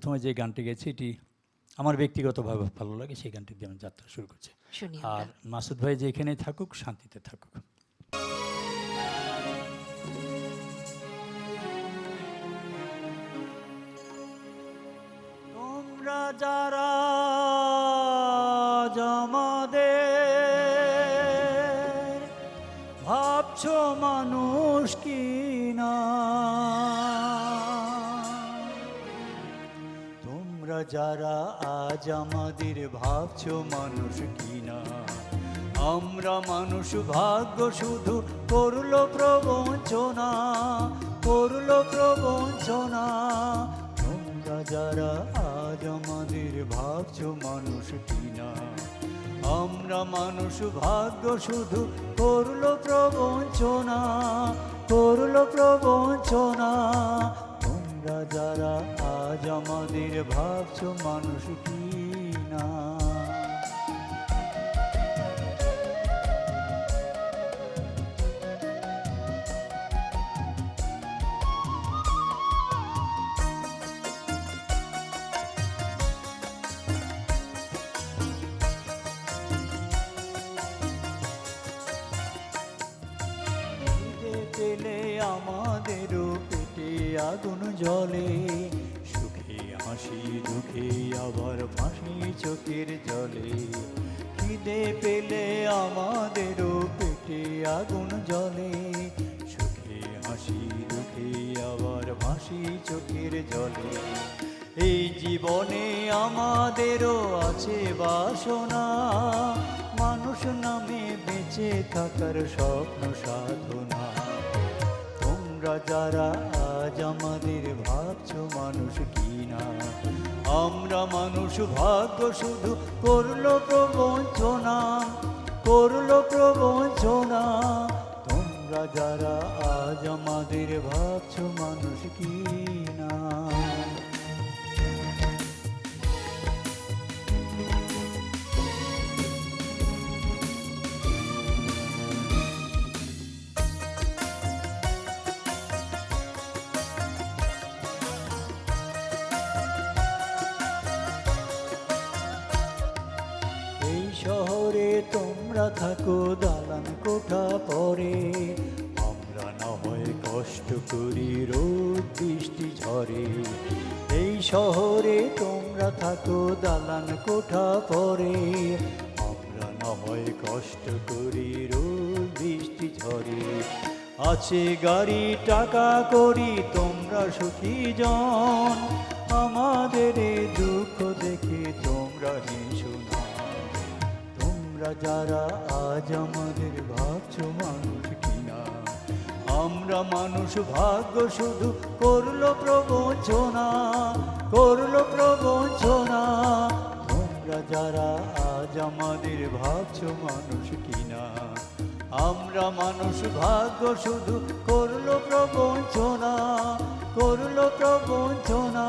প্রথমে যে গানটি গেছি এটি আমার ব্যক্তিগতভাবে ভালো লাগে, সেই গানটি দিয়ে আমি যাত্রা শুরু করছি। আর মাসুদ ভাই যেখানেই থাকুক শান্তিতে থাকুক। তোমরা যারা আমাদের ভাবছো মানুষ কি না, তোমরা যারা আজ আমাদের ভাবছো মানুষ কি না, আমরা মানুষ ভাগ্য শুধু করলো প্রবঞ্চনা, করলো প্রবঞ্চনা। তোমরা যারা আজ আমাদের ভাবছো মানুষ কি না, আমরা মানুষ ভাগ্য শুধু করলো প্রবঞ্চনা, করলো প্রবঞ্চনা। তোমরা যারা আজ আমাদের ভাবছো মানুষ কি না। পেলে আমাদেরও পেটে আগুন জ্বলে, সুখে হাসি দুঃখে আবার ফাঁসি চোখের জলে। খিদে পেলে আমাদেরও পেটে আগুন জ্বলে, সুখে হাসি দুঃখে আবার ফাঁসি চোখের জলে। এই জীবনে আমাদেরও আছে বাসনা, মানুষ নামে বেঁচে থাকার স্বপ্ন সাধনা। তোমরা যারা আজ আমাদের ভাবছো মানুষ কি না, আমরা মানুষ ভাগ্য শুধু করলো প্রবঞ্চনা, করলো প্রবঞ্চনা। তোমরা যারা আজ আমাদের ভাবছো মানুষ কি না। শহরে তোমরা থাকো দালান কোঠা পরে, আমরা না হয় কষ্ট করি রোদ বৃষ্টি ঝরে। এই শহরে তোমরা থাকো দালান কোঠা পরে, আমরা না হয় কষ্ট করি রোদ বৃষ্টি ঝরে। আছে গাড়ি টাকা করি তোমরা সুখী জন, আমাদের দুঃখ দেখে তোমরা হেসো না। তোমরা যারা আজ আমাদের ভাবছো মানুষ কিনা, আমরা মানুষ ভাগ্য শুধু করলো প্রবঞ্চনা, করলো প্রবঞ্চনা। তোমরা যারা আজ আমাদের ভাবছো মানুষ কিনা, আমরা মানুষ ভাগ্য শুধু করলো প্রবঞ্চনা, করলো প্রবঞ্চনা।